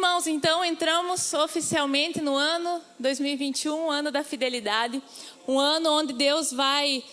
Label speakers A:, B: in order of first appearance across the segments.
A: irmãos, então entramos oficialmente no ano 2021, ano da fidelidade, um ano onde Deus vai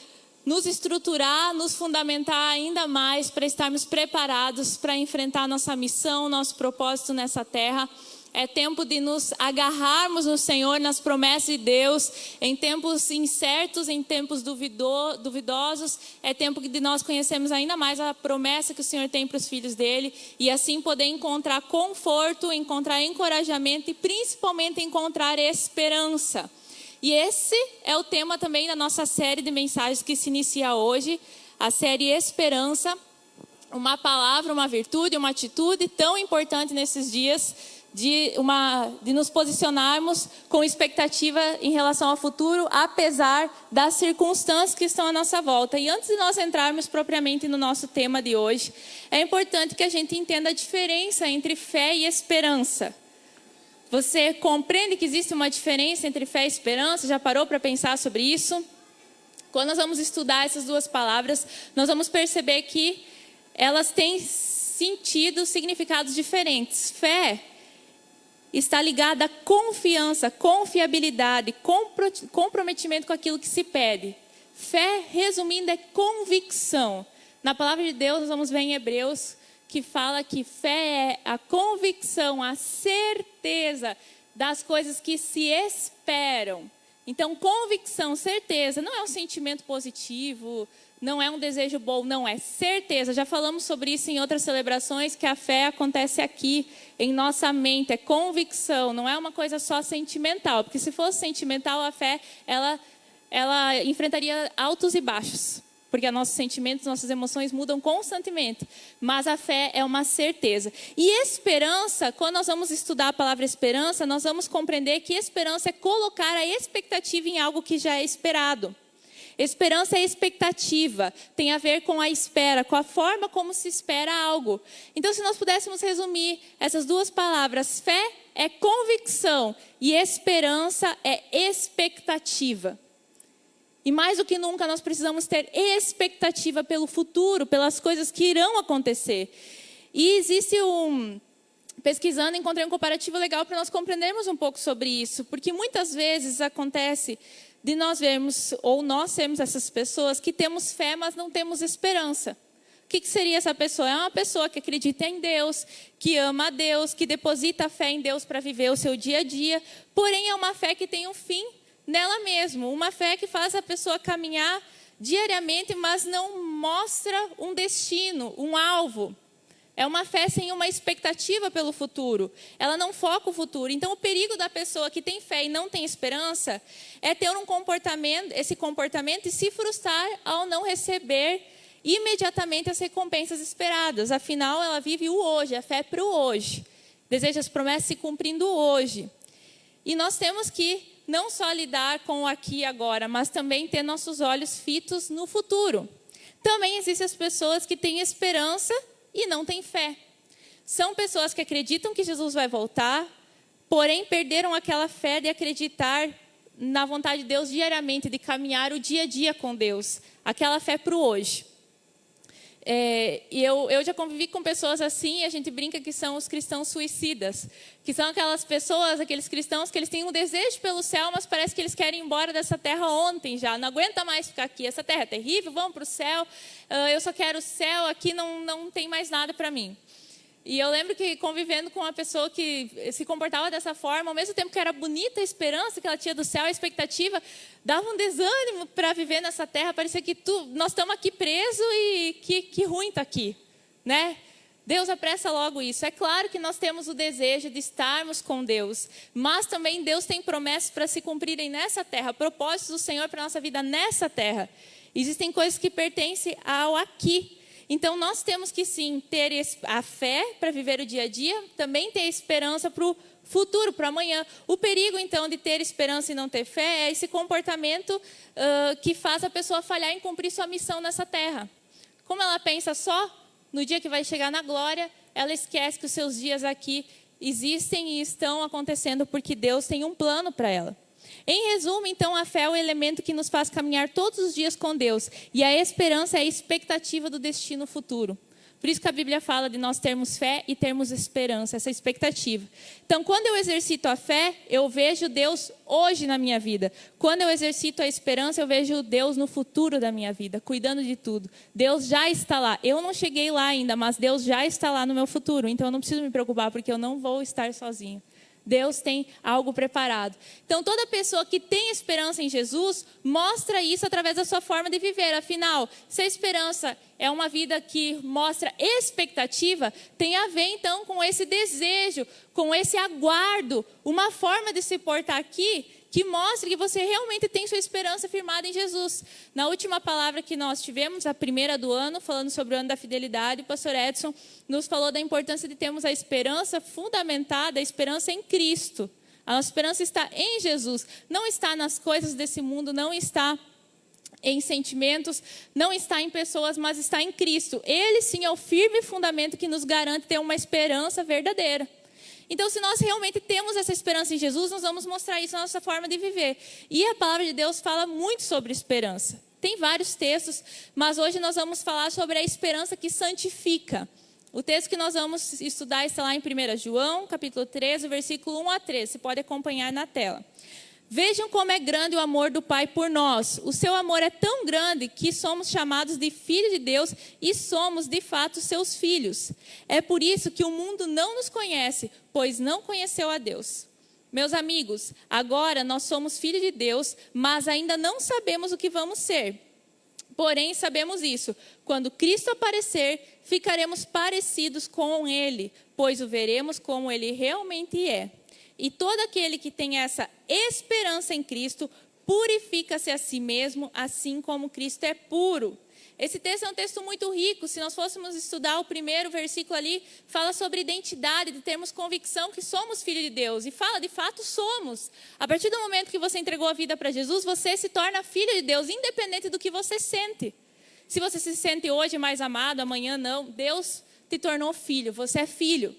A: nos estruturar, nos fundamentar ainda mais para estarmos preparados para enfrentar nossa missão, nosso propósito nessa terra. É tempo de nos agarrarmos no Senhor, nas promessas de Deus, em tempos incertos, em tempos duvidosos. É tempo de nós conhecermos ainda mais a promessa que o Senhor tem para os filhos dele. E assim poder encontrar conforto, encontrar encorajamento e principalmente encontrar esperança. E esse é o tema também da nossa série de mensagens que se inicia hoje. A série Esperança, uma palavra, uma virtude, uma atitude tão importante nesses dias. De nos posicionarmos com expectativa em relação ao futuro, apesar das circunstâncias que estão à nossa volta. E antes de nós entrarmos propriamente no nosso tema de hoje, é importante que a gente entenda a diferença entre fé e esperança. Você compreende que existe uma diferença entre fé e esperança? Já parou para pensar sobre isso? Quando nós vamos estudar essas duas palavras, nós vamos perceber que elas têm sentido, significados diferentes. Fé está ligada à confiança, confiabilidade, comprometimento com aquilo que se pede. Fé, resumindo, é convicção. Na palavra de Deus, nós vamos ver em Hebreus, que fala que fé é a convicção, a certeza das coisas que se esperam. Então, convicção, certeza, não é um sentimento positivo, não é um desejo bom, não, é certeza. Já falamos sobre isso em outras celebrações, que a fé acontece aqui, em nossa mente, é convicção, não é uma coisa só sentimental. Porque se fosse sentimental, a fé, ela enfrentaria altos e baixos. Porque nossos sentimentos, nossas emoções mudam constantemente. Mas a fé é uma certeza. E esperança, quando nós vamos estudar a palavra esperança, nós vamos compreender que esperança é colocar a expectativa em algo que já é esperado. Esperança é expectativa, tem a ver com a espera, com a forma como se espera algo. Então, se nós pudéssemos resumir essas duas palavras, fé é convicção e esperança é expectativa. E mais do que nunca, nós precisamos ter expectativa pelo futuro, pelas coisas que irão acontecer. E existe pesquisando, encontrei um comparativo legal para nós compreendermos um pouco sobre isso. Porque muitas vezes acontece de nós vermos, ou nós sermos essas pessoas que temos fé, mas não temos esperança. O que seria essa pessoa? É uma pessoa que acredita em Deus, que ama a Deus, que deposita a fé em Deus para viver o seu dia a dia. Porém, é uma fé que tem um fim nela mesma. Uma fé que faz a pessoa caminhar diariamente, mas não mostra um destino, um alvo. É uma fé sem uma expectativa pelo futuro. Ela não foca o futuro. Então, o perigo da pessoa que tem fé e não tem esperança é ter esse comportamento e se frustrar ao não receber imediatamente as recompensas esperadas. Afinal, ela vive o hoje, a fé é para o hoje. Deseja as promessas se cumprindo hoje. E nós temos que não só lidar com o aqui e agora, mas também ter nossos olhos fitos no futuro. Também existem as pessoas que têm esperança e não têm fé. São pessoas que acreditam que Jesus vai voltar, porém perderam aquela fé de acreditar na vontade de Deus diariamente, de caminhar o dia a dia com Deus. Aquela fé para o hoje. E eu já convivi com pessoas assim, e a gente brinca que são os cristãos suicidas. Que são aquelas pessoas, aqueles cristãos que eles têm um desejo pelo céu, mas parece que eles querem ir embora dessa terra ontem já. Não aguenta mais ficar aqui, essa terra é terrível, vamos para o céu. Eu só quero o céu, aqui não tem mais nada para mim. E eu lembro que convivendo com uma pessoa que se comportava dessa forma, ao mesmo tempo que era bonita a esperança que ela tinha do céu, a expectativa, dava um desânimo para viver nessa terra. Parecia que nós estamos aqui presos e que ruim está aqui, né? Deus apressa logo isso. É claro que nós temos o desejo de estarmos com Deus, mas também Deus tem promessas para se cumprirem nessa terra, propósitos do Senhor para a nossa vida nessa terra. Existem coisas que pertencem ao aqui. Então, nós temos que sim ter a fé para viver o dia a dia, também ter esperança para o futuro, para amanhã. O perigo, então, de ter esperança e não ter fé é esse comportamento que faz a pessoa falhar em cumprir sua missão nessa terra. Como ela pensa só no dia que vai chegar na glória, ela esquece que os seus dias aqui existem e estão acontecendo porque Deus tem um plano para ela. Em resumo, então, a fé é o elemento que nos faz caminhar todos os dias com Deus. E a esperança é a expectativa do destino futuro. Por isso que a Bíblia fala de nós termos fé e termos esperança, essa expectativa. Então, quando eu exercito a fé, eu vejo Deus hoje na minha vida. Quando eu exercito a esperança, eu vejo Deus no futuro da minha vida, cuidando de tudo. Deus já está lá. Eu não cheguei lá ainda, mas Deus já está lá no meu futuro. Então, eu não preciso me preocupar, porque eu não vou estar sozinho. Deus tem algo preparado. Então, toda pessoa que tem esperança em Jesus, mostra isso através da sua forma de viver. Afinal, se a esperança é uma vida que mostra expectativa, tem a ver, então, com esse desejo, com esse aguardo, uma forma de se portar aqui que mostre que você realmente tem sua esperança firmada em Jesus. Na última palavra que nós tivemos, a primeira do ano, falando sobre o ano da fidelidade, o pastor Edson nos falou da importância de termos a esperança fundamentada, a esperança em Cristo. A nossa esperança está em Jesus, não está nas coisas desse mundo, não está em sentimentos, não está em pessoas, mas está em Cristo. Ele sim é o firme fundamento que nos garante ter uma esperança verdadeira. Então, se nós realmente temos essa esperança em Jesus, nós vamos mostrar isso na nossa forma de viver. E a palavra de Deus fala muito sobre esperança. Tem vários textos, mas hoje nós vamos falar sobre a esperança que santifica. O texto que nós vamos estudar está lá em 1 João, capítulo 13, versículo 1 a 13. Você pode acompanhar na tela. Vejam como é grande o amor do Pai por nós. O seu amor é tão grande que somos chamados de filhos de Deus e somos, de fato, seus filhos. É por isso que o mundo não nos conhece, pois não conheceu a Deus. Meus amigos, agora nós somos filhos de Deus, mas ainda não sabemos o que vamos ser. Porém, sabemos isso: quando Cristo aparecer, ficaremos parecidos com Ele, pois o veremos como Ele realmente é. E todo aquele que tem essa esperança em Cristo, purifica-se a si mesmo, assim como Cristo é puro. Esse texto é um texto muito rico. Se nós fôssemos estudar o primeiro versículo ali, fala sobre identidade, de termos convicção que somos filhos de Deus. E fala, de fato, somos. A partir do momento que você entregou a vida para Jesus, você se torna filho de Deus, independente do que você sente. Se você se sente hoje mais amado, amanhã não, Deus te tornou filho, você é filho.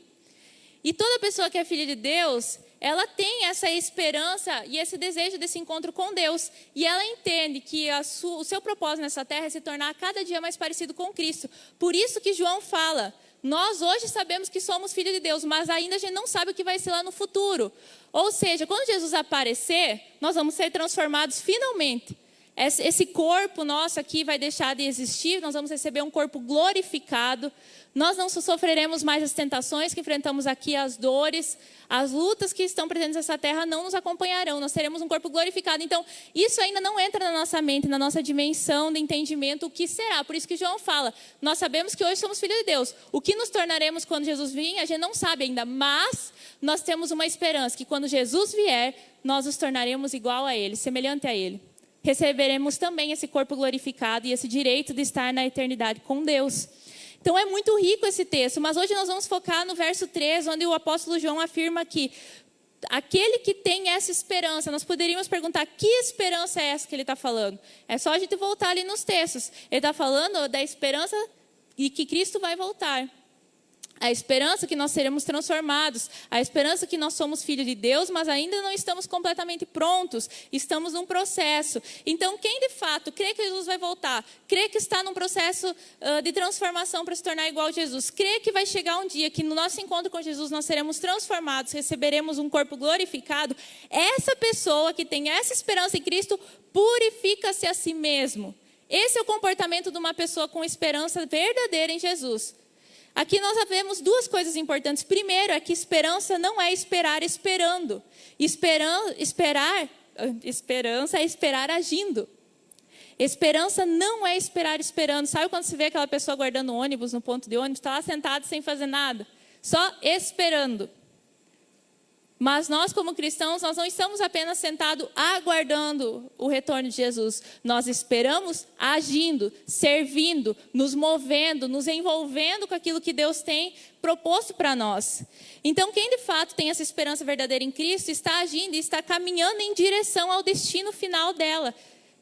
A: E toda pessoa que é filha de Deus, ela tem essa esperança e esse desejo desse encontro com Deus. E ela entende que o seu propósito nessa terra é se tornar cada dia mais parecido com Cristo. Por isso que João fala, nós hoje sabemos que somos filhos de Deus, mas ainda a gente não sabe o que vai ser lá no futuro. Ou seja, quando Jesus aparecer, nós vamos ser transformados finalmente. Esse corpo nosso aqui vai deixar de existir, nós vamos receber um corpo glorificado. Nós não sofreremos mais as tentações que enfrentamos aqui, as dores, as lutas que estão presentes nessa terra não nos acompanharão. Nós teremos um corpo glorificado. Então, isso ainda não entra na nossa mente, na nossa dimensão de entendimento, o que será. Por isso que João fala, nós sabemos que hoje somos filhos de Deus. O que nos tornaremos quando Jesus vir, a gente não sabe ainda. Mas nós temos uma esperança, que quando Jesus vier, nós nos tornaremos igual a Ele, semelhante a Ele. Receberemos também esse corpo glorificado e esse direito de estar na eternidade com Deus. Então é muito rico esse texto, mas hoje nós vamos focar no verso 3, onde o apóstolo João afirma que aquele que tem essa esperança, nós poderíamos perguntar, que esperança é essa que ele está falando? É só a gente voltar ali nos textos. Ele está falando da esperança de que Cristo vai voltar. A esperança que nós seremos transformados, a esperança que nós somos filhos de Deus, mas ainda não estamos completamente prontos, estamos num processo. Então, quem de fato crê que Jesus vai voltar, crê que está num processo de transformação para se tornar igual a Jesus, crê que vai chegar um dia que no nosso encontro com Jesus nós seremos transformados, receberemos um corpo glorificado, essa pessoa que tem essa esperança em Cristo, purifica-se a si mesmo. Esse é o comportamento de uma pessoa com esperança verdadeira em Jesus. Aqui nós vemos duas coisas importantes. Primeiro é que esperança não é esperar esperando. Esperança é esperar agindo. Esperança não é esperar esperando. Sabe quando você vê aquela pessoa aguardando o ônibus no ponto de ônibus, está lá sentado sem fazer nada, só esperando. Mas nós, como cristãos, nós não estamos apenas sentados aguardando o retorno de Jesus. Nós esperamos agindo, servindo, nos movendo, nos envolvendo com aquilo que Deus tem proposto para nós. Então, quem de fato tem essa esperança verdadeira em Cristo, está agindo e está caminhando em direção ao destino final dela,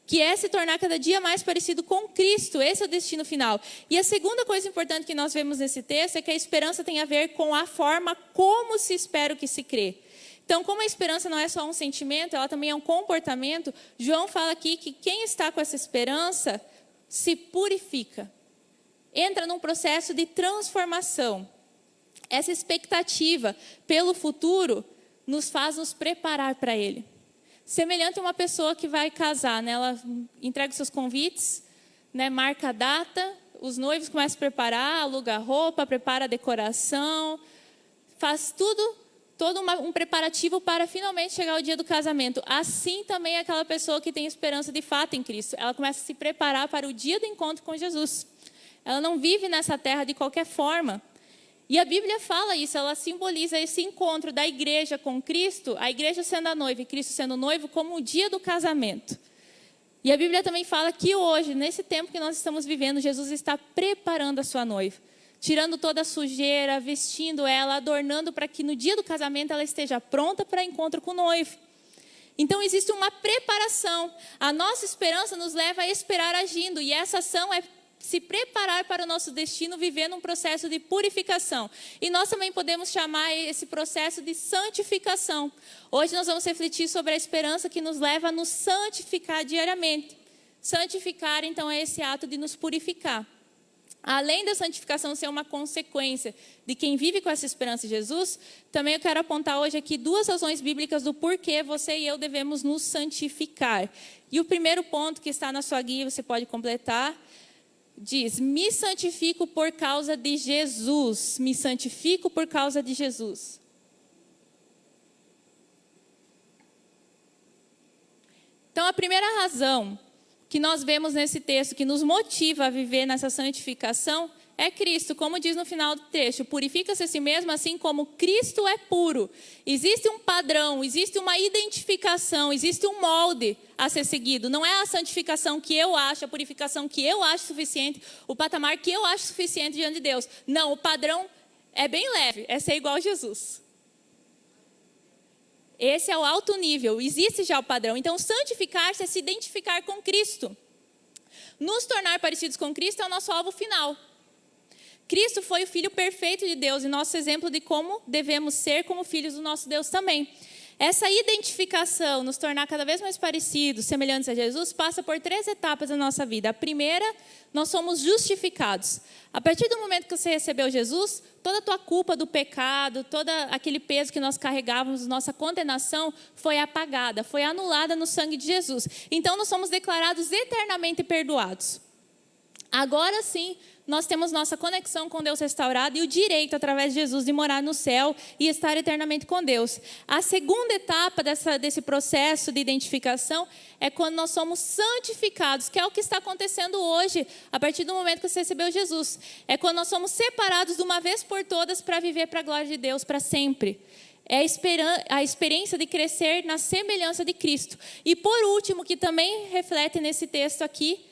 A: que é se tornar cada dia mais parecido com Cristo. Esse é o destino final. E a segunda coisa importante que nós vemos nesse texto é que a esperança tem a ver com a forma como se espera o que se crê. Então, como a esperança não é só um sentimento, ela também é um comportamento, João fala aqui que quem está com essa esperança se purifica. entra num processo de transformação. Essa expectativa pelo futuro nos faz nos preparar para ele. Semelhante a uma pessoa que vai casar, né? Ela entrega os seus convites, né? Marca a data, os noivos começam a preparar, aluga a roupa, prepara a decoração, faz todo um preparativo para finalmente chegar o dia do casamento. Assim também é aquela pessoa que tem esperança de fato em Cristo. Ela começa a se preparar para o dia do encontro com Jesus. Ela não vive nessa terra de qualquer forma. E a Bíblia fala isso, ela simboliza esse encontro da igreja com Cristo, a igreja sendo a noiva e Cristo sendo o noivo, como o dia do casamento. E a Bíblia também fala que hoje, nesse tempo que nós estamos vivendo, Jesus está preparando a sua noiva, tirando toda a sujeira, vestindo ela, adornando para que no dia do casamento ela esteja pronta para encontro com o noivo. Então existe uma preparação. A nossa esperança nos leva a esperar agindo, e essa ação é se preparar para o nosso destino, vivendo um processo de purificação. E nós também podemos chamar esse processo de santificação. Hoje nós vamos refletir sobre a esperança que nos leva a nos santificar diariamente. Santificar, então, é esse ato de nos purificar. Além da santificação ser uma consequência de quem vive com essa esperança em Jesus, também eu quero apontar hoje aqui 2 razões bíblicas do porquê você e eu devemos nos santificar. E o primeiro ponto que está na sua guia, você pode completar, diz: me santifico por causa de Jesus. Me santifico por causa de Jesus. Então, a primeira razão que nós vemos nesse texto que nos motiva a viver nessa santificação é Cristo. Como diz no final do texto, purifica-se a si mesmo assim como Cristo é puro. Existe um padrão, existe uma identificação, existe um molde a ser seguido. Não é a santificação que eu acho, a purificação que eu acho suficiente, o patamar que eu acho suficiente diante de Deus. Não, o padrão é bem leve, é ser igual a Jesus. Esse é o alto nível, existe já o padrão. Então, santificar-se é se identificar com Cristo. Nos tornar parecidos com Cristo é o nosso alvo final. Cristo foi o Filho perfeito de Deus e nosso exemplo de como devemos ser como filhos do nosso Deus também. Essa identificação, nos tornar cada vez mais parecidos, semelhantes a Jesus, passa por 3 etapas da nossa vida. A primeira, nós somos justificados. A partir do momento que você recebeu Jesus, toda a tua culpa do pecado, todo aquele peso que nós carregávamos, nossa condenação, foi apagada, foi anulada no sangue de Jesus. Então, nós somos declarados eternamente perdoados. Agora sim, nós temos nossa conexão com Deus restaurada e o direito, através de Jesus, de morar no céu e estar eternamente com Deus. A segunda etapa desse processo de identificação é quando nós somos santificados, que é o que está acontecendo hoje, a partir do momento que você recebeu Jesus. É quando nós somos separados de uma vez por todas para viver para a glória de Deus para sempre. É a experiência de crescer na semelhança de Cristo. E por último, que também reflete nesse texto aqui,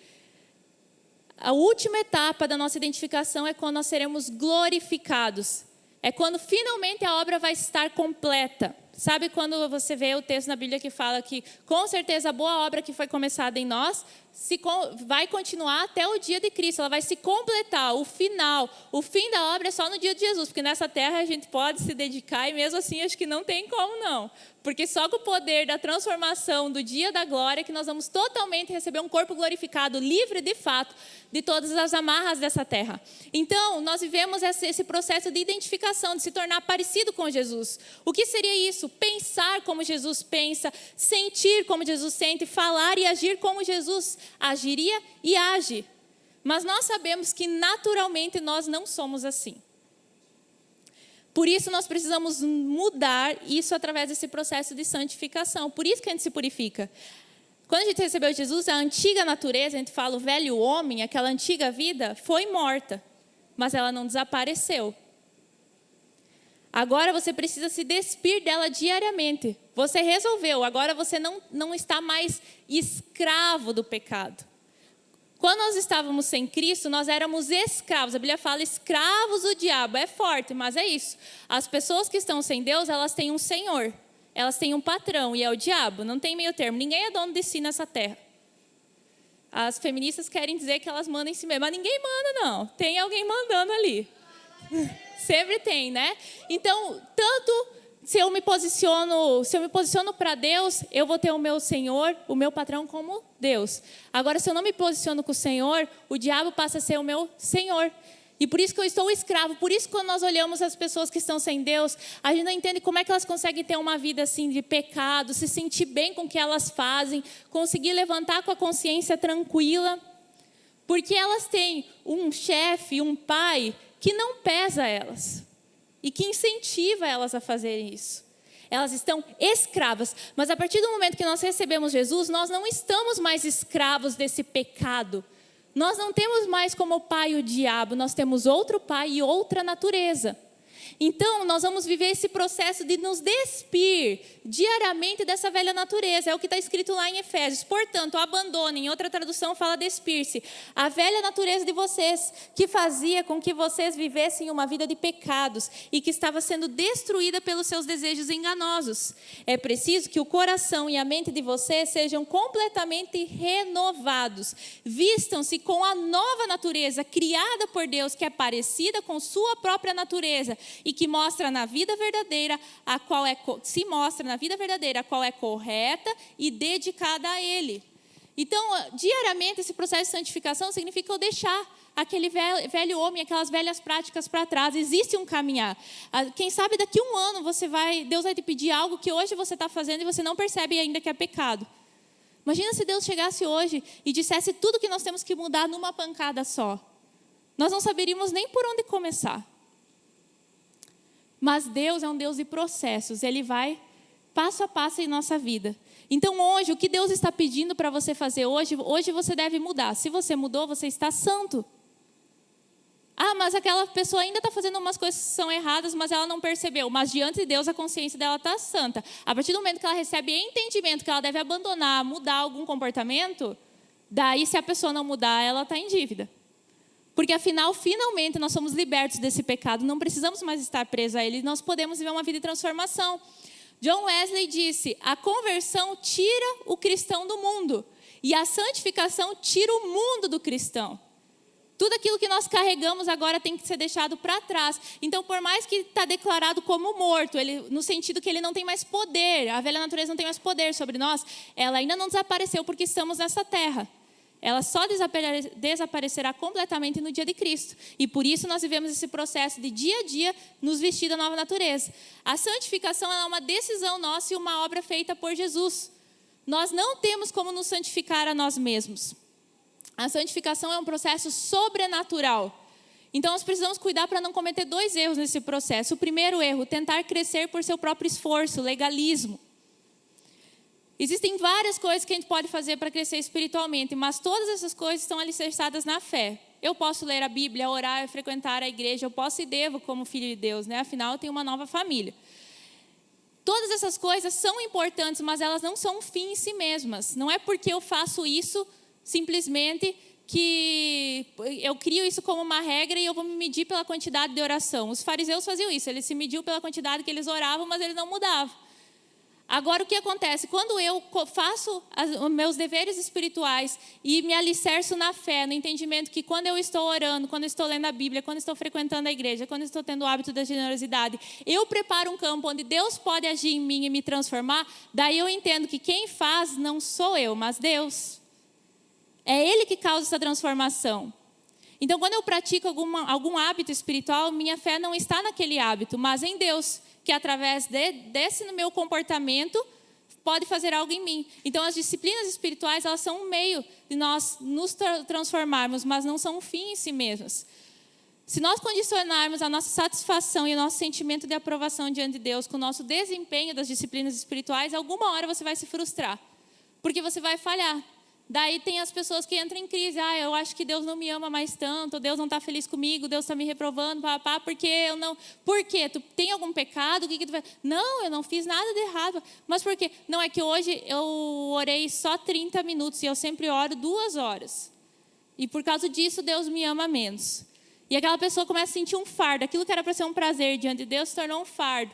A: a última etapa da nossa identificação é quando nós seremos glorificados. É quando finalmente a obra vai estar completa. Sabe quando você vê o texto na Bíblia que fala que com certeza a boa obra que foi começada em nós vai continuar até o dia de Cristo. Ela vai se completar, o final. O fim da obra é só no dia de Jesus. Porque nessa terra a gente pode se dedicar e mesmo assim acho que não tem como não. Porque só com o poder da transformação do dia da glória que nós vamos totalmente receber um corpo glorificado, livre de fato de todas as amarras dessa terra. Então, nós vivemos esse processo de identificação, de se tornar parecido com Jesus. O que seria isso? Pensar como Jesus pensa, sentir como Jesus sente, falar e agir como Jesus agiria e age. Mas nós sabemos que naturalmente nós não somos assim. Por isso nós precisamos mudar isso através desse processo de santificação. Por isso que a gente se purifica. Quando a gente recebeu Jesus, a antiga natureza, a gente fala o velho homem, aquela antiga vida, foi morta. Mas ela não desapareceu. Agora você precisa se despir dela diariamente. Você resolveu, agora você não está mais escravo do pecado. Quando nós estávamos sem Cristo, nós éramos escravos. A Bíblia fala escravos do diabo. É forte, mas é isso. As pessoas que estão sem Deus, elas têm um senhor. Elas têm um patrão e é o diabo. Não tem meio termo. Ninguém é dono de si nessa terra. As feministas querem dizer que elas mandam em si mesmas. Mas ninguém manda, não. Tem alguém mandando ali. Sempre tem, né? Então, tanto se eu me posiciono para Deus, eu vou ter o meu Senhor, o meu patrão como Deus. Agora, se eu não me posiciono com o Senhor, o diabo passa a ser o meu Senhor. E por isso que eu estou escravo. Por isso, quando nós olhamos as pessoas que estão sem Deus, a gente não entende como é que elas conseguem ter uma vida assim de pecado, se sentir bem com o que elas fazem, conseguir levantar com a consciência tranquila. Porque elas têm um chefe, um pai, que não pesa elas. E que incentiva elas a fazerem isso. Elas estão escravas. Mas a partir do momento que nós recebemos Jesus, nós não estamos mais escravos desse pecado. Nós não temos mais como pai o diabo, nós temos outro pai e outra natureza. Então, nós vamos viver esse processo de nos despir diariamente dessa velha natureza. É o que está escrito lá em Efésios. Portanto, abandonem. Em outra tradução fala despir-se. A velha natureza de vocês, que fazia com que vocês vivessem uma vida de pecados e que estava sendo destruída pelos seus desejos enganosos. É preciso que o coração e a mente de vocês sejam completamente renovados. Vistam-se com a nova natureza criada por Deus, que é parecida com sua própria natureza, e que mostra na vida verdadeira a qual é correta e dedicada a Ele. Então, diariamente, esse processo de santificação significa eu deixar aquele velho homem, aquelas velhas práticas para trás. Existe um caminhar. Quem sabe daqui a um ano Deus vai te pedir algo que hoje você está fazendo e você não percebe ainda que é pecado. Imagina se Deus chegasse hoje e dissesse tudo que nós temos que mudar numa pancada só. Nós não saberíamos nem por onde começar. Mas Deus é um Deus de processos. Ele vai passo a passo em nossa vida. Então hoje, o que Deus está pedindo para você fazer hoje você deve mudar. Se você mudou, você está santo. Ah, mas aquela pessoa ainda está fazendo umas coisas que são erradas, mas ela não percebeu. Mas diante de Deus, a consciência dela está santa. A partir do momento que ela recebe entendimento que ela deve abandonar, mudar algum comportamento, daí se a pessoa não mudar, ela está em dívida. Porque afinal, finalmente, nós somos libertos desse pecado. Não precisamos mais estar presos a ele. Nós podemos viver uma vida de transformação. John Wesley disse, a conversão tira o cristão do mundo. E a santificação tira o mundo do cristão. Tudo aquilo que nós carregamos agora tem que ser deixado para trás. Então, por mais que está declarado como morto, no sentido que ele não tem mais poder, a velha natureza não tem mais poder sobre nós, ela ainda não desapareceu porque estamos nessa terra. Ela só desaparecerá completamente no dia de Cristo. E por isso nós vivemos esse processo de dia a dia nos vestir da nova natureza. A santificação é uma decisão nossa e uma obra feita por Jesus. Nós não temos como nos santificar a nós mesmos. A santificação é um processo sobrenatural. Então nós precisamos cuidar para não cometer 2 erros nesse processo. O primeiro erro, tentar crescer por seu próprio esforço, legalismo. Existem várias coisas que a gente pode fazer para crescer espiritualmente, mas todas essas coisas estão alicerçadas na fé. Eu posso ler a Bíblia, orar, frequentar a igreja, eu posso e devo como filho de Deus, né? Afinal, eu tenho uma nova família. Todas essas coisas são importantes, mas elas não são um fim em si mesmas. Não é porque eu faço isso simplesmente que eu crio isso como uma regra e eu vou me medir pela quantidade de oração. Os fariseus faziam isso, eles se mediam pela quantidade que eles oravam, mas eles não mudavam. Agora, o que acontece? Quando eu faço os meus deveres espirituais e me alicerço na fé, no entendimento que quando eu estou orando, quando eu estou lendo a Bíblia, quando eu estou frequentando a igreja, quando eu estou tendo o hábito da generosidade, eu preparo um campo onde Deus pode agir em mim e me transformar, daí eu entendo que quem faz não sou eu, mas Deus. É Ele que causa essa transformação. Então, quando eu pratico algum hábito espiritual, minha fé não está naquele hábito, mas em Deus, que através desse meu comportamento pode fazer algo em mim. Então, as disciplinas espirituais, elas são um meio de nós nos transformarmos, mas não são um fim em si mesmas. Se nós condicionarmos a nossa satisfação e o nosso sentimento de aprovação diante de Deus com o nosso desempenho das disciplinas espirituais, alguma hora você vai se frustrar, porque você vai falhar. Daí tem as pessoas que entram em crise. Eu acho que Deus não me ama mais tanto, Deus não está feliz comigo, Deus está me reprovando, porque eu não... Por quê? Tu tem algum pecado? O que tu vai... Não, eu não fiz nada de errado. Mas por quê? Não, é que hoje eu orei só 30 minutos e eu sempre oro 2 horas. E por causa disso Deus me ama menos. E aquela pessoa começa a sentir um fardo. Aquilo que era para ser um prazer diante de Deus se tornou um fardo.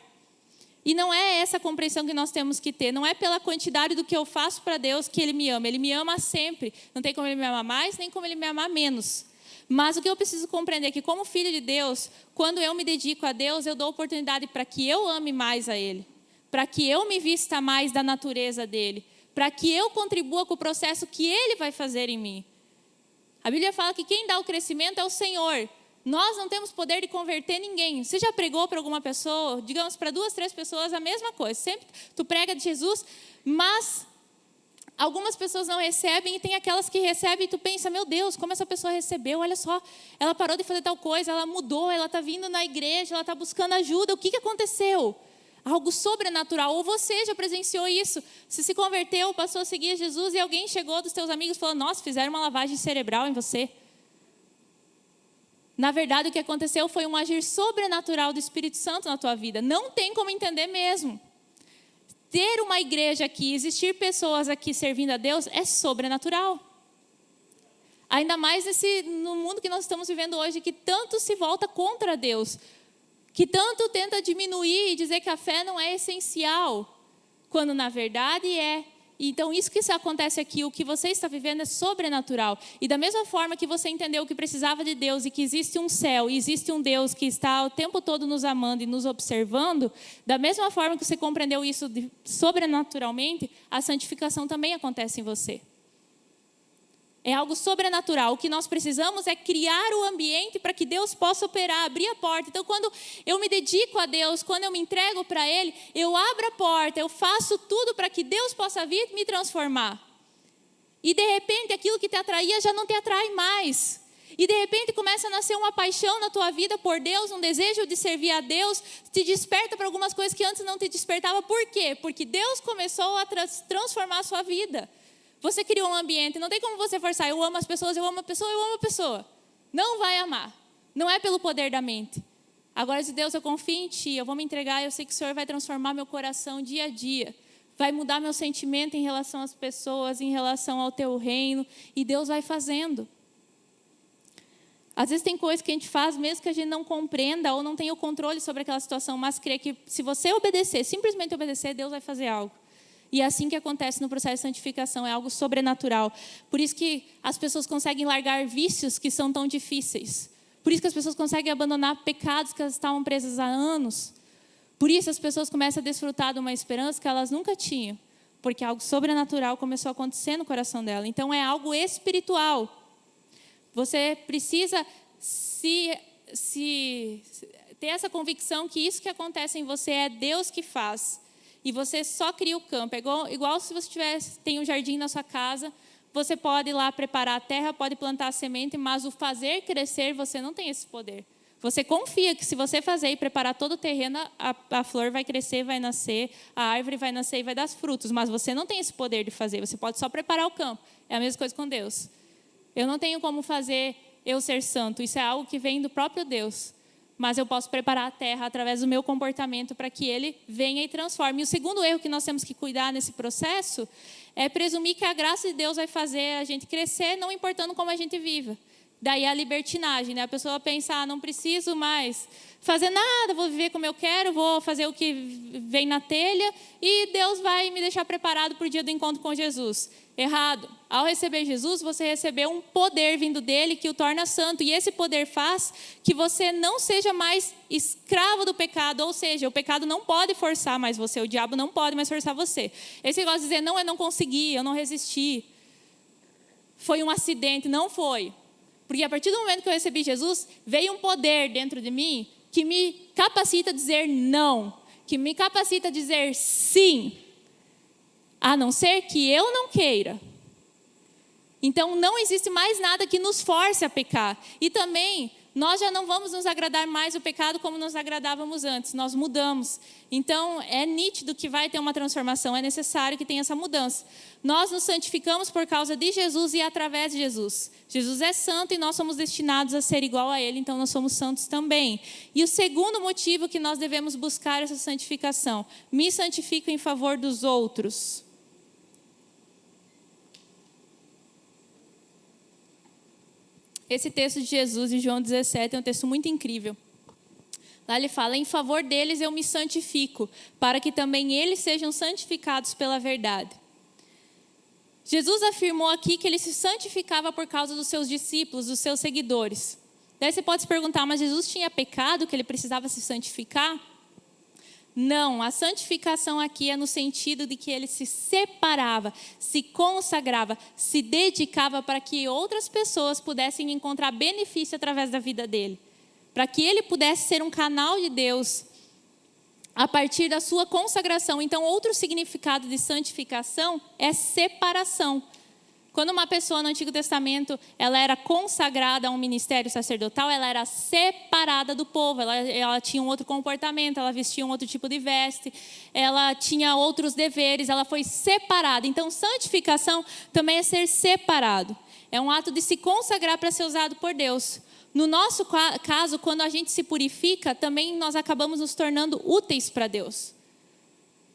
A: E não é essa a compreensão que nós temos que ter. Não é pela quantidade do que eu faço para Deus que Ele me ama. Ele me ama sempre. Não tem como Ele me amar mais, nem como Ele me amar menos. Mas o que eu preciso compreender é que, como filho de Deus, quando eu me dedico a Deus, eu dou oportunidade para que eu ame mais a Ele, para que eu me vista mais da natureza dEle, para que eu contribua com o processo que Ele vai fazer em mim. A Bíblia fala que quem dá o crescimento é o Senhor. Nós não temos poder de converter ninguém. Você já pregou para alguma pessoa, digamos para 2, 3 pessoas, a mesma coisa. Sempre tu prega de Jesus, mas algumas pessoas não recebem, e tem aquelas que recebem e tu pensa, meu Deus, como essa pessoa recebeu, olha só, ela parou de fazer tal coisa, ela mudou, ela está vindo na igreja, ela está buscando ajuda, o que aconteceu? Algo sobrenatural, ou você já presenciou isso, você se converteu, passou a seguir Jesus e alguém chegou dos teus amigos e falou, nossa, fizeram uma lavagem cerebral em você. Na verdade, o que aconteceu foi um agir sobrenatural do Espírito Santo na tua vida, não tem como entender mesmo. Ter uma igreja aqui, existir pessoas aqui servindo a Deus é sobrenatural. Ainda mais no mundo que nós estamos vivendo hoje, que tanto se volta contra Deus, que tanto tenta diminuir e dizer que a fé não é essencial, quando na verdade é. Então isso que acontece aqui, o que você está vivendo é sobrenatural. E da mesma forma que você entendeu que precisava de Deus e que existe um céu, e existe um Deus que está o tempo todo nos amando e nos observando, da mesma forma que você compreendeu isso sobrenaturalmente, a santificação também acontece em você. É algo sobrenatural. O que nós precisamos é criar o ambiente para que Deus possa operar, abrir a porta. Então, quando eu me dedico a Deus, quando eu me entrego para Ele, eu abro a porta, eu faço tudo para que Deus possa vir me transformar. E, de repente, aquilo que te atraía já não te atrai mais. E, de repente, começa a nascer uma paixão na tua vida por Deus, um desejo de servir a Deus, te desperta para algumas coisas que antes não te despertava. Por quê? Porque Deus começou a transformar a sua vida. Você criou um ambiente, não tem como você forçar, eu amo as pessoas, eu amo a pessoa, eu amo a pessoa. Não vai amar. Não é pelo poder da mente. Agora, se Deus, eu confio em Ti, eu vou me entregar, eu sei que o Senhor vai transformar meu coração dia a dia. Vai mudar meu sentimento em relação às pessoas, em relação ao Teu reino. E Deus vai fazendo. Às vezes tem coisas que a gente faz, mesmo que a gente não compreenda ou não tenha o controle sobre aquela situação, mas crê que se você obedecer, simplesmente obedecer, Deus vai fazer algo. E é assim que acontece no processo de santificação, é algo sobrenatural. Por isso que as pessoas conseguem largar vícios que são tão difíceis. Por isso que as pessoas conseguem abandonar pecados que elas estavam presas há anos. Por isso as pessoas começam a desfrutar de uma esperança que elas nunca tinham. Porque algo sobrenatural começou a acontecer no coração dela. Então é algo espiritual. Você precisa ter essa convicção que isso que acontece em você é Deus que faz. E você só cria o campo. É igual se você tem um jardim na sua casa, você pode ir lá preparar a terra, pode plantar a semente, mas o fazer crescer, você não tem esse poder. Você confia que se você fazer e preparar todo o terreno, a flor vai crescer, vai nascer, a árvore vai nascer e vai dar frutos. Mas você não tem esse poder de fazer, você pode só preparar o campo. É a mesma coisa com Deus. Eu não tenho como fazer eu ser santo, isso é algo que vem do próprio Deus. Mas eu posso preparar a terra através do meu comportamento para que Ele venha e transforme. E o segundo erro que nós temos que cuidar nesse processo é presumir que a graça de Deus vai fazer a gente crescer, não importando como a gente viva. Daí a libertinagem, né? A pessoa pensa, não preciso mais fazer nada, vou viver como eu quero, vou fazer o que vem na telha e Deus vai me deixar preparado para o dia do encontro com Jesus. Errado. Ao receber Jesus, você recebeu um poder vindo dele que o torna santo. E esse poder faz que você não seja mais escravo do pecado. Ou seja, o pecado não pode forçar mais você. O diabo não pode mais forçar você. Esse negócio de dizer, não, eu não consegui, eu não resisti. Foi um acidente. Não foi. Porque a partir do momento que eu recebi Jesus, veio um poder dentro de mim que me capacita a dizer não. Que me capacita a dizer sim. A não ser que eu não queira. Então, não existe mais nada que nos force a pecar. E também, nós já não vamos nos agradar mais o pecado como nos agradávamos antes. Nós mudamos. Então, é nítido que vai ter uma transformação. É necessário que tenha essa mudança. Nós nos santificamos por causa de Jesus e através de Jesus. Jesus é santo e nós somos destinados a ser igual a Ele. Então, nós somos santos também. E o segundo motivo que nós devemos buscar essa santificação. Me santifico em favor dos outros. Esse texto de Jesus, em João 17, é um texto muito incrível. Lá ele fala, em favor deles eu me santifico, para que também eles sejam santificados pela verdade. Jesus afirmou aqui que ele se santificava por causa dos seus discípulos, dos seus seguidores. Daí você pode se perguntar, mas Jesus tinha pecado que ele precisava se santificar? Não, a santificação aqui é no sentido de que ele se separava, se consagrava, se dedicava para que outras pessoas pudessem encontrar benefício através da vida dele. Para que ele pudesse ser um canal de Deus a partir da sua consagração. Então, outro significado de santificação é separação. Quando uma pessoa no Antigo Testamento ela era consagrada a um ministério sacerdotal, ela era separada do povo, ela tinha um outro comportamento, ela vestia um outro tipo de veste, ela tinha outros deveres, ela foi separada. Então, santificação também é ser separado. É um ato de se consagrar para ser usado por Deus. No nosso caso, quando a gente se purifica, também nós acabamos nos tornando úteis para Deus.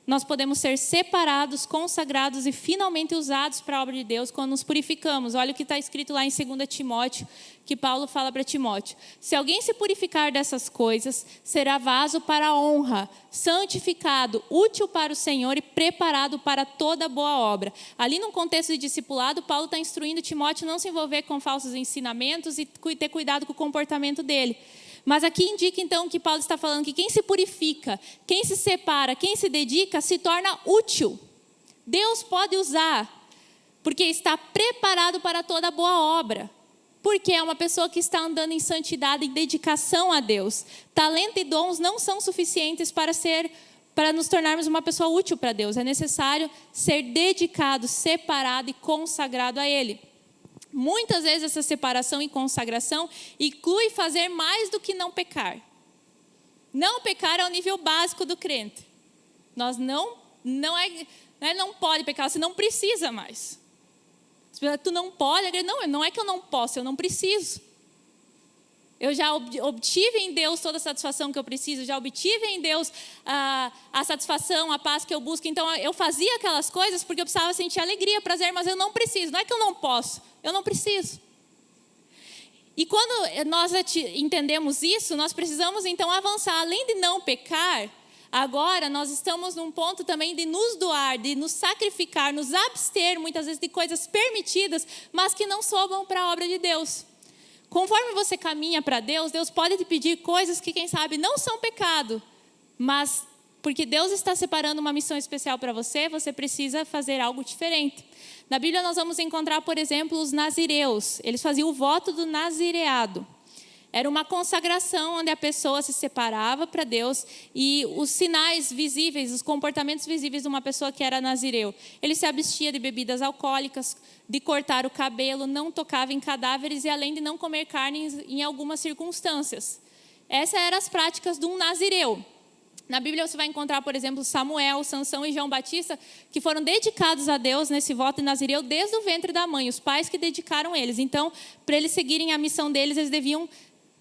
A: Nós podemos ser separados, consagrados e finalmente usados para a obra de Deus quando nos purificamos. Olha o que está escrito lá em 2 Timóteo, que Paulo fala para Timóteo. Se alguém se purificar dessas coisas, será vaso para a honra, santificado, útil para o Senhor e preparado para toda boa obra. Ali num contexto de discipulado, Paulo está instruindo Timóteo a não se envolver com falsos ensinamentos e ter cuidado com o comportamento dele. Mas aqui indica então que Paulo está falando que quem se purifica, quem se separa, quem se dedica, se torna útil. Deus pode usar, porque está preparado para toda boa obra. Porque é uma pessoa que está andando em santidade e dedicação a Deus. Talento e dons não são suficientes para nos tornarmos uma pessoa útil para Deus. É necessário ser dedicado, separado e consagrado a Ele. Muitas vezes essa separação e consagração inclui fazer mais do que não pecar. Não pecar é o nível básico do crente. Nós não pode pecar, você não precisa mais. Tu não pode, não é que eu não posso, eu não preciso. Eu já obtive em Deus toda a satisfação que eu preciso, já obtive em Deus a satisfação, a paz que eu busco. Então eu fazia aquelas coisas porque eu precisava sentir alegria, prazer, mas eu não preciso. Não é que eu não posso, eu não preciso. E quando nós entendemos isso, nós precisamos então avançar. Além de não pecar, agora nós estamos num ponto também de nos doar, de nos sacrificar, nos abster muitas vezes de coisas permitidas, mas que não sobram para a obra de Deus. Conforme você caminha para Deus, Deus pode te pedir coisas que, quem sabe, não são pecado. Mas, porque Deus está separando uma missão especial para você, você precisa fazer algo diferente. Na Bíblia nós vamos encontrar, por exemplo, os nazireus. Eles faziam o voto do nazireado. Era uma consagração onde a pessoa se separava para Deus e os sinais visíveis, os comportamentos visíveis de uma pessoa que era nazireu. Ele se abstia de bebidas alcoólicas, de cortar o cabelo, não tocava em cadáveres e além de não comer carne em algumas circunstâncias. Essas eram as práticas de um nazireu. Na Bíblia você vai encontrar, por exemplo, Samuel, Sansão e João Batista, que foram dedicados a Deus nesse voto de nazireu desde o ventre da mãe, os pais que dedicaram eles. Então, para eles seguirem a missão deles, eles deviam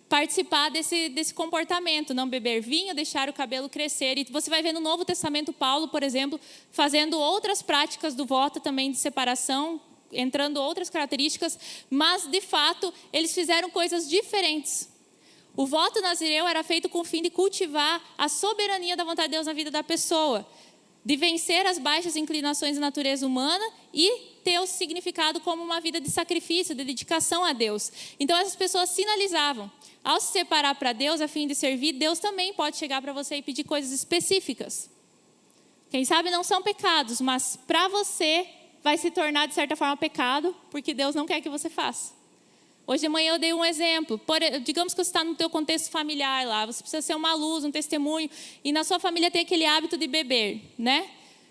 A: participar desse comportamento, não beber vinho, deixar o cabelo crescer. E você vai ver no Novo Testamento Paulo, por exemplo, fazendo outras práticas do voto também de separação, entrando outras características, mas de fato eles fizeram coisas diferentes. O voto nazireu era feito com o fim de cultivar a soberania da vontade de Deus na vida da pessoa, de vencer as baixas inclinações da natureza humana e ter o significado como uma vida de sacrifício, de dedicação a Deus. Então essas pessoas sinalizavam. Ao se separar para Deus, a fim de servir, Deus também pode chegar para você e pedir coisas específicas. Quem sabe não são pecados, mas para você vai se tornar de certa forma pecado, porque Deus não quer que você faça. Hoje de manhã eu dei um exemplo. Digamos que você está no teu contexto familiar lá, você precisa ser uma luz, um testemunho, e na sua família tem aquele hábito de beber, né?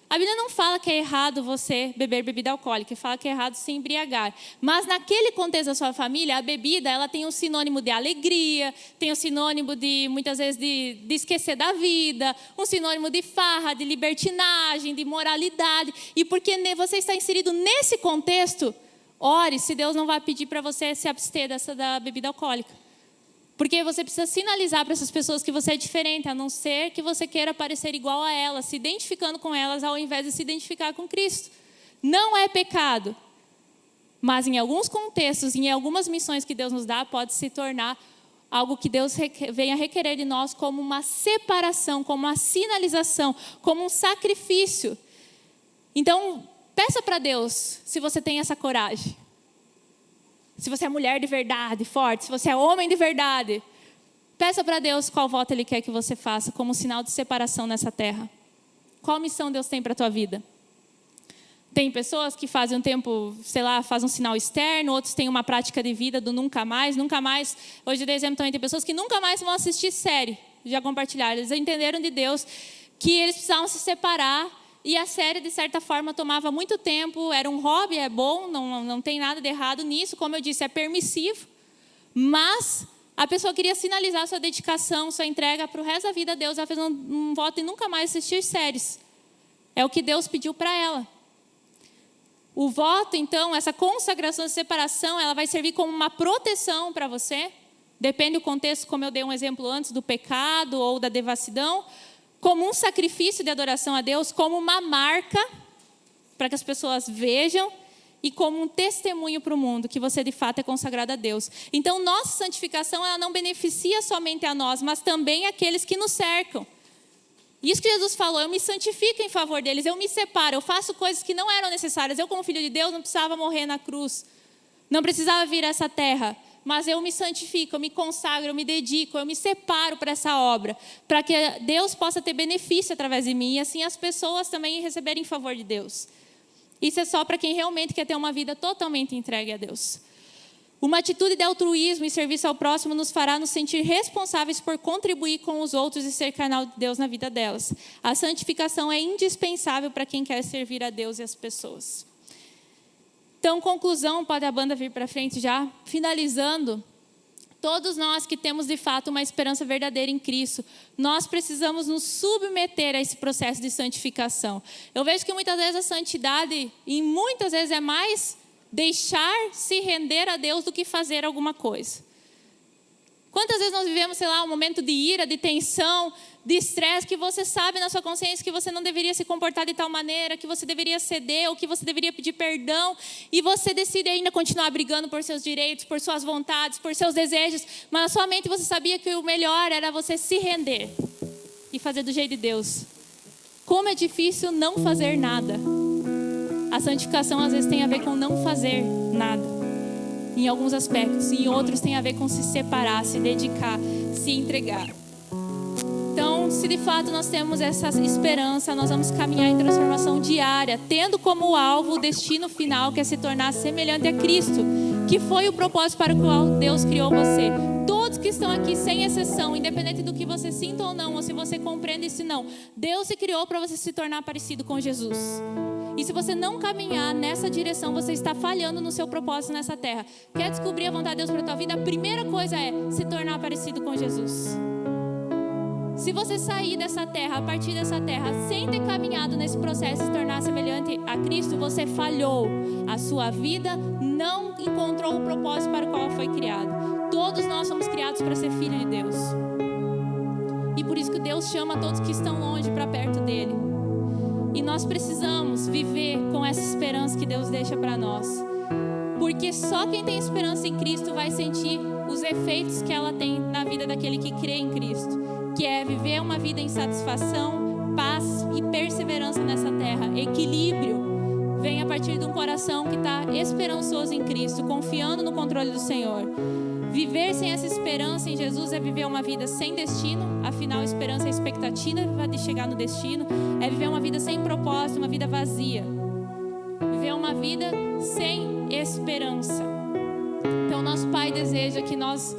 A: A Bíblia não fala que é errado você beber bebida alcoólica, fala que é errado se embriagar. Mas naquele contexto da sua família, a bebida ela tem um sinônimo de alegria, tem um sinônimo de, muitas vezes, de esquecer da vida, um sinônimo de farra, de libertinagem, de moralidade. E porque você está inserido nesse contexto, ore se Deus não vai pedir para você se abster da bebida alcoólica. Porque você precisa sinalizar para essas pessoas que você é diferente, a não ser que você queira parecer igual a elas, se identificando com elas ao invés de se identificar com Cristo. Não é pecado. Mas em alguns contextos, em algumas missões que Deus nos dá, pode se tornar algo que Deus venha requerer de nós como uma separação, como uma sinalização, como um sacrifício. Então, Peça para Deus se você tem essa coragem. Se você é mulher de verdade, forte, se você é homem de verdade, peça para Deus qual voto Ele quer que você faça como sinal de separação nessa terra. Qual missão Deus tem para a tua vida? Tem pessoas que fazem um tempo, fazem um sinal externo, outros têm uma prática de vida do nunca mais. Hoje, de exemplo, também tem pessoas que nunca mais vão assistir série. Já compartilharam, eles entenderam de Deus que eles precisavam se separar. E a série, de certa forma, tomava muito tempo. Era um hobby, é bom, não tem nada de errado nisso. Como eu disse, é permissivo. Mas a pessoa queria sinalizar sua dedicação, sua entrega para o resto da vida a Deus. Ela fez um voto em nunca mais assistir séries. É o que Deus pediu para ela. O voto, então, essa consagração de separação, ela vai servir como uma proteção para você. Depende do contexto, como eu dei um exemplo antes, do pecado ou da devassidão. Como um sacrifício de adoração a Deus, como uma marca para que as pessoas vejam e como um testemunho para o mundo que você de fato é consagrado a Deus. Então, nossa santificação, ela não beneficia somente a nós, mas também aqueles que nos cercam. Isso que Jesus falou, eu me santifico em favor deles, eu me separo, eu faço coisas que não eram necessárias. Eu, como filho de Deus, não precisava morrer na cruz, não precisava vir a essa terra, mas eu me santifico, eu me consagro, eu me dedico, eu me separo para essa obra, para que Deus possa ter benefício através de mim e assim as pessoas também receberem em favor de Deus. Isso é só para quem realmente quer ter uma vida totalmente entregue a Deus. Uma atitude de altruísmo e serviço ao próximo nos fará nos sentir responsáveis por contribuir com os outros e ser canal de Deus na vida delas. A santificação é indispensável para quem quer servir a Deus e as pessoas. Então, conclusão, pode a banda vir para frente já, finalizando. Todos nós que temos de fato uma esperança verdadeira em Cristo, nós precisamos nos submeter a esse processo de santificação. Eu vejo que muitas vezes a santidade, e muitas vezes é mais deixar se render a Deus do que fazer alguma coisa. Quantas vezes nós vivemos, um momento de ira, de tensão, de estresse, que você sabe na sua consciência que você não deveria se comportar de tal maneira, que você deveria ceder, ou que você deveria pedir perdão, e você decide ainda continuar brigando por seus direitos, por suas vontades, por seus desejos, mas na sua mente você sabia que o melhor era você se render e fazer do jeito de Deus. Como é difícil não fazer nada. A santificação às vezes tem a ver com não fazer nada, em alguns aspectos, e em outros tem a ver com se separar, se dedicar, se entregar. Então, se de fato nós temos essa esperança, nós vamos caminhar em transformação diária, tendo como alvo o destino final, que é se tornar semelhante a Cristo, que foi o propósito para o qual Deus criou você. Todos que estão aqui, sem exceção, independente do que você sinta ou não, ou se você compreende isso não, Deus se criou para você se tornar parecido com Jesus. E se você não caminhar nessa direção, você está falhando no seu propósito nessa terra. Quer descobrir a vontade de Deus para a tua vida? A primeira coisa é se tornar parecido com Jesus. Se você sair dessa terra, a partir dessa terra, sem ter caminhado nesse processo de se tornar semelhante a Cristo, você falhou. A sua vida não encontrou o propósito para o qual foi criado. Todos nós somos criados para ser filho de Deus. E por isso que Deus chama todos que estão longe para perto dele. E nós precisamos viver com essa esperança que Deus deixa para nós. Porque só quem tem esperança em Cristo vai sentir os efeitos que ela tem na vida daquele que crê em Cristo. Que é viver uma vida em satisfação, paz e perseverança nessa terra. Equilíbrio vem a partir de um coração que está esperançoso em Cristo, confiando no controle do Senhor. Viver sem essa esperança em Jesus é viver uma vida sem destino. Afinal, a esperança é a expectativa de chegar no destino. É viver uma vida sem propósito, uma vida vazia. Viver uma vida sem esperança. Então, nosso Pai deseja que nós